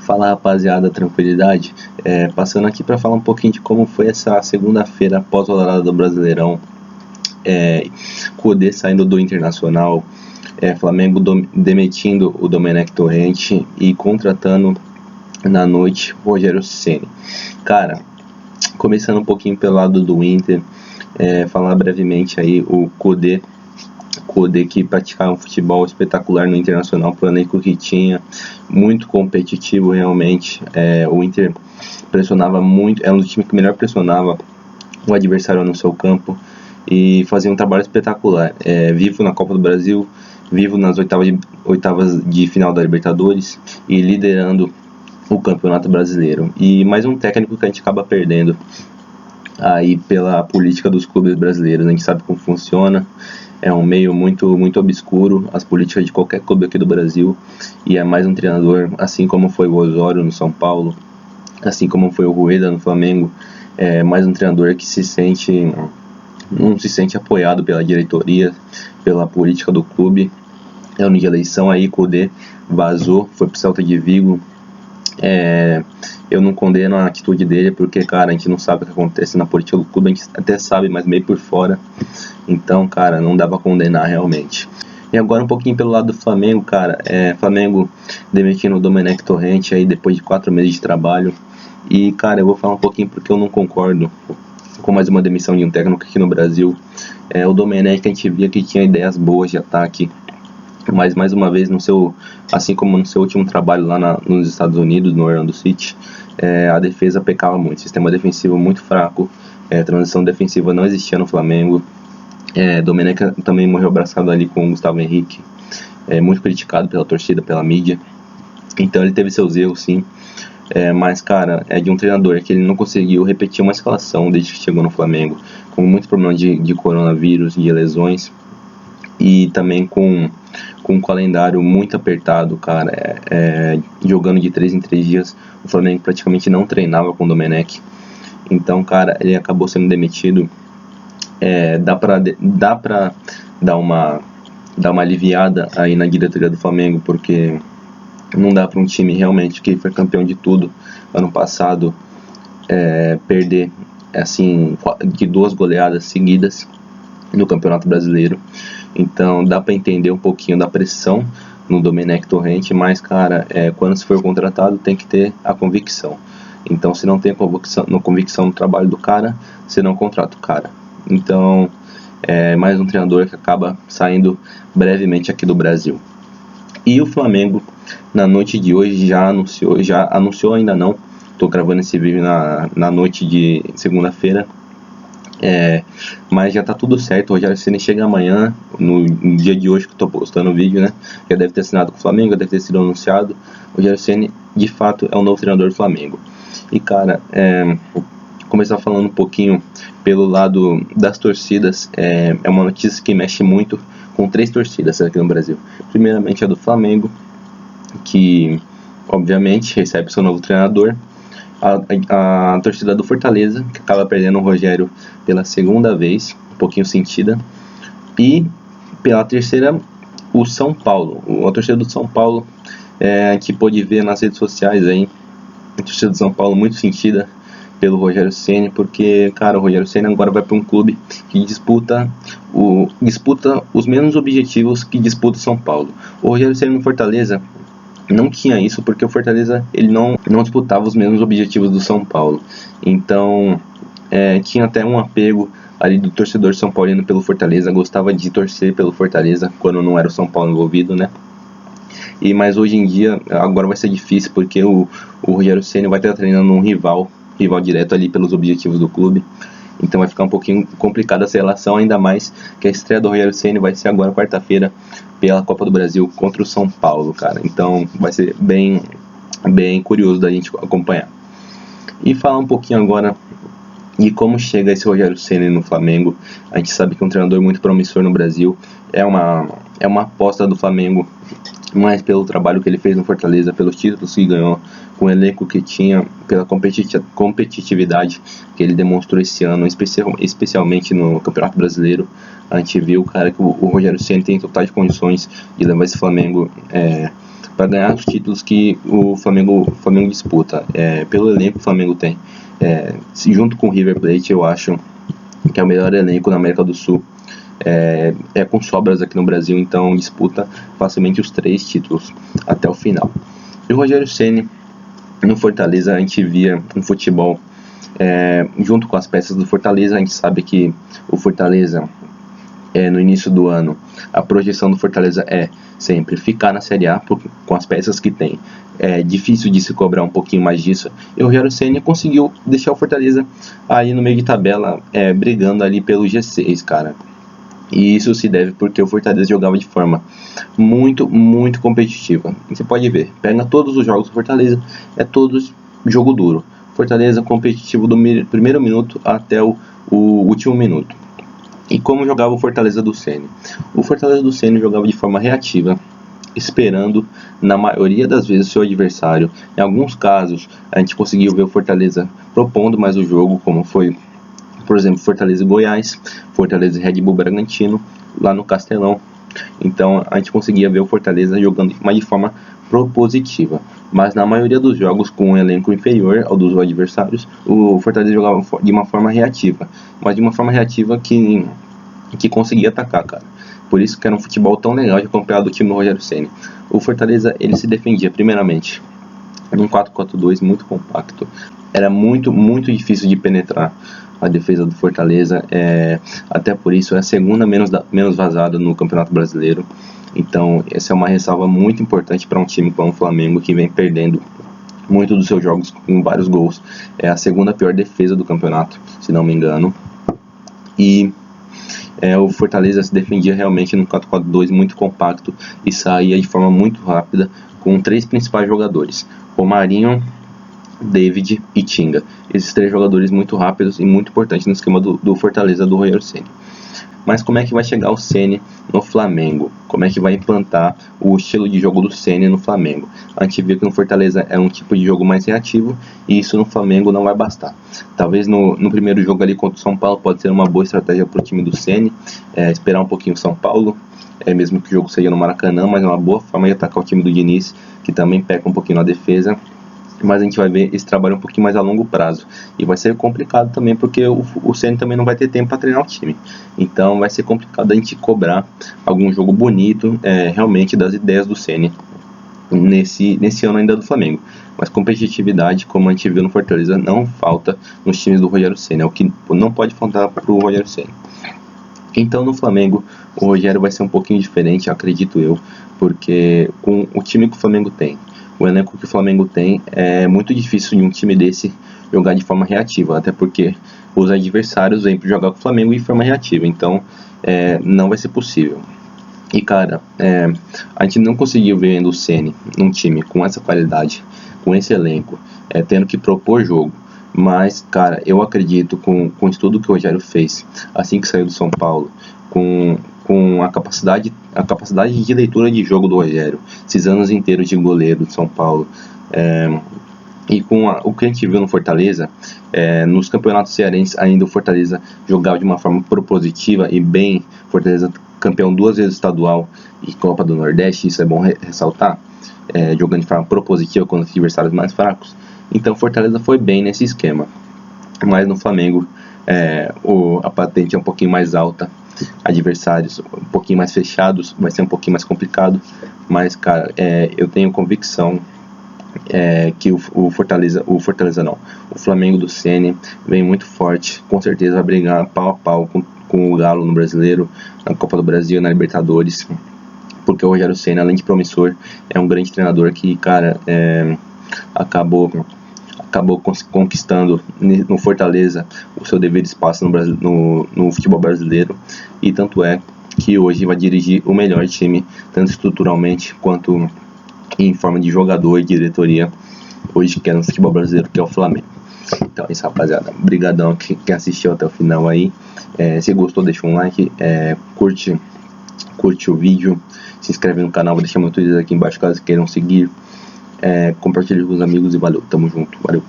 Fala rapaziada, tranquilidade? Passando aqui para falar um pouquinho de como foi essa segunda-feira pós-rodada do Brasileirão. Kudê saindo do Internacional, Flamengo demitindo o Domenech Torrent e contratando na noite o Rogério Ceni. Cara, começando um pouquinho pelo lado do Inter, falar brevemente aí o Kudê que praticava um futebol espetacular no Internacional, pro elenco que tinha, muito competitivo realmente. O Inter pressionava muito, era um dos times que melhor pressionava o adversário no seu campo e fazia um trabalho espetacular. Vivo na Copa do Brasil, vivo nas oitavas de final da Libertadores e liderando o Campeonato Brasileiro. E mais um técnico que a gente acaba perdendo aí pela política dos clubes brasileiros. A gente sabe como funciona, é um meio muito obscuro as políticas de qualquer clube aqui do Brasil, e é mais um treinador, assim como foi o Osório no São Paulo, assim como foi o Rueda no Flamengo, mais um treinador que não se sente apoiado pela diretoria, pela política do clube. É ano de eleição aí, Kudê vazou, foi pro Celta de Vigo. Eu não condeno a atitude dele, porque, cara, a gente não sabe o que acontece na política do clube, a gente até sabe, mas meio por fora. Então, cara, não dá pra condenar realmente. E agora um pouquinho pelo lado do Flamengo, cara, Flamengo demitindo o Domenech Torrent aí depois de 4 meses de trabalho. E, cara, eu vou falar um pouquinho porque eu não concordo com mais uma demissão de um técnico aqui no Brasil. O Domenech, a gente via que tinha ideias boas de ataque, mas mais uma vez, assim como no seu último trabalho lá nos Estados Unidos, no Orlando City, a defesa pecava muito, sistema defensivo muito fraco, transição defensiva não existia no Flamengo. Domenech também morreu abraçado ali com o Gustavo Henrique, muito criticado pela torcida, pela mídia. Então ele teve seus erros, sim, mas, cara, é de um treinador que ele não conseguiu repetir uma escalação desde que chegou no Flamengo, com muitos problemas de coronavírus, de lesões, e também com um calendário muito apertado, cara, jogando de 3 em 3 dias. O Flamengo praticamente não treinava com o Domenech, então, cara, ele acabou sendo demitido. Dá pra dar uma aliviada aí na diretoria do Flamengo, porque não dá para um time realmente que foi campeão de tudo ano passado perder assim de 2 goleadas seguidas no Campeonato Brasileiro. Então dá para entender um pouquinho da pressão no Domenech Torrent, mas, cara, quando se for contratado tem que ter a convicção. Então, se não tem convicção no trabalho do cara, você não contrata o cara. Então, mais um treinador que acaba saindo brevemente aqui do Brasil. E o Flamengo, na noite de hoje, já anunciou ainda não, estou gravando esse vídeo na noite de segunda-feira, mas já tá tudo certo. O Rogério Ceni chega amanhã, no dia de hoje que eu tô postando o vídeo, né? Já deve ter assinado com o Flamengo, já deve ter sido anunciado. O Rogério Ceni, de fato, é o novo treinador do Flamengo. E, cara, começar falando um pouquinho pelo lado das torcidas. É uma notícia que mexe muito com 3 torcidas aqui no Brasil. Primeiramente a do Flamengo, que obviamente recebe seu novo treinador. A torcida do Fortaleza, que acaba perdendo o Rogério pela segunda vez, um pouquinho sentida. E pela terceira, o São Paulo. A torcida do São Paulo, que pôde ver nas redes sociais aí, a torcida do São Paulo muito sentida pelo Rogério Ceni, porque, cara, o Rogério Ceni agora vai para um clube que disputa os mesmos objetivos que disputa o São Paulo. O Rogério Ceni no Fortaleza não tinha isso, porque o Fortaleza ele não disputava os mesmos objetivos do São Paulo. Então, tinha até um apego ali do torcedor São Paulino pelo Fortaleza, gostava de torcer pelo Fortaleza quando não era o São Paulo envolvido, né? Mas hoje em dia, agora vai ser difícil, porque o Rogério Ceni vai estar treinando um rival direto ali pelos objetivos do clube. Então vai ficar um pouquinho complicada essa relação, ainda mais que a estreia do Rogério Ceni vai ser agora quarta-feira pela Copa do Brasil contra o São Paulo, cara. Então vai ser bem curioso da gente acompanhar. E falar um pouquinho agora de como chega esse Rogério Ceni no Flamengo. A gente sabe que é um treinador muito promissor no Brasil, é uma aposta do Flamengo, mas pelo trabalho que ele fez no Fortaleza, pelos títulos que ganhou, com o elenco que tinha, pela competitividade que ele demonstrou esse ano, especialmente no Campeonato Brasileiro. A gente viu, cara, que o Rogério Ceni tem totais condições de levar esse Flamengo para ganhar os títulos que o Flamengo disputa. Pelo elenco que o Flamengo tem, junto com o River Plate, eu acho que é o melhor elenco na América do Sul. Com sobras aqui no Brasil, então disputa facilmente os 3 títulos até o final. E o Rogério Ceni no Fortaleza, a gente via um futebol junto com as peças do Fortaleza. A gente sabe que o Fortaleza, no início do ano, a projeção do Fortaleza é sempre ficar na Série A com as peças que tem. É difícil de se cobrar um pouquinho mais disso, e o Rogério Ceni conseguiu deixar o Fortaleza aí no meio de tabela, brigando ali pelo G6, cara. E isso se deve porque o Fortaleza jogava de forma muito, muito competitiva. E você pode ver, pega todos os jogos do Fortaleza, todos jogo duro. Fortaleza competitivo do primeiro minuto até o último minuto. E como jogava o Fortaleza do Ceni? O Fortaleza do Ceni jogava de forma reativa, esperando, na maioria das vezes, o seu adversário. Em alguns casos, a gente conseguiu ver o Fortaleza propondo mais o jogo, como foi, por exemplo, Fortaleza e Goiás, Fortaleza e Red Bull Bragantino, lá no Castelão. Então, a gente conseguia ver o Fortaleza jogando de forma propositiva. Mas na maioria dos jogos, com um elenco inferior ao dos adversários, o Fortaleza jogava de uma forma reativa. Mas de uma forma reativa que conseguia atacar, cara. Por isso que era um futebol tão legal de acompanhar do time do Rogério Ceni. O Fortaleza, ele se defendia primeiramente num 4-4-2 muito compacto. Era muito, muito difícil de penetrar a defesa do Fortaleza. Até por isso é a segunda menos vazada no Campeonato Brasileiro. Então essa é uma ressalva muito importante para um time como o Flamengo, que vem perdendo muito dos seus jogos com vários gols. É a segunda pior defesa do campeonato, se não me engano. E o Fortaleza se defendia realmente no 4-4-2 muito compacto e saía de forma muito rápida com 3 principais jogadores: Romarinho, David e Tinga. Esses 3 jogadores muito rápidos e muito importantes no esquema do Fortaleza do Rogério Ceni. Mas como é que vai chegar o Ceni no Flamengo? Como é que vai implantar o estilo de jogo do Ceni no Flamengo? A gente viu que no Fortaleza é um tipo de jogo mais reativo, e isso no Flamengo não vai bastar. Talvez no primeiro jogo ali contra o São Paulo pode ser uma boa estratégia para o time do Ceni, esperar um pouquinho o São Paulo, mesmo que o jogo seja no Maracanã, mas é uma boa forma de atacar o time do Diniz, que também peca um pouquinho na defesa. Mas a gente vai ver esse trabalho um pouquinho mais a longo prazo. E vai ser complicado também, porque o Ceni também não vai ter tempo para treinar o time. Então vai ser complicado a gente cobrar algum jogo bonito, realmente, das ideias do Ceni nesse ano ainda do Flamengo. Mas competitividade, como a gente viu no Fortaleza, não falta nos times do Rogério Ceni. É o que não pode faltar para o Rogério Ceni. Então no Flamengo, o Rogério vai ser um pouquinho diferente, acredito eu, porque com o time que o Flamengo tem, o elenco que o Flamengo tem, é muito difícil de um time desse jogar de forma reativa, até porque os adversários vêm para jogar com o Flamengo de forma reativa, então não vai ser possível. E cara, a gente não conseguiu ver ainda o Ceni num time com essa qualidade, com esse elenco, tendo que propor jogo. Mas cara, eu acredito com o estudo que o Rogério fez assim que saiu do São Paulo, com a capacidade de leitura de jogo do Rogério, esses anos inteiros de goleiro de São Paulo, e com o que a gente viu no Fortaleza, nos campeonatos cearenses ainda o Fortaleza jogava de uma forma propositiva e bem. Fortaleza campeão 2 vezes estadual e Copa do Nordeste, isso é bom ressaltar, jogando de forma propositiva contra adversários mais fracos. Então Fortaleza foi bem nesse esquema, mas no Flamengo a patente é um pouquinho mais alta, adversários um pouquinho mais fechados, vai ser um pouquinho mais complicado. Mas cara, eu tenho convicção que o Flamengo do Ceni vem muito forte, com certeza vai brigar pau a pau com o Galo no Brasileiro, na Copa do Brasil, na Libertadores, porque o Rogério Ceni, além de promissor, é um grande treinador que, cara, acabou conquistando no Fortaleza o seu devido espaço no futebol brasileiro, e tanto é que hoje vai dirigir o melhor time, tanto estruturalmente quanto em forma de jogador e diretoria, hoje que é no futebol brasileiro, que é o Flamengo. Então é isso, rapaziada, brigadão quem assistiu até o final aí. Se gostou, deixa um like, curte o vídeo, se inscreve no canal, vou deixar meu Twitter aqui embaixo caso queiram seguir, compartilhe com os amigos e valeu, tamo junto, valeu.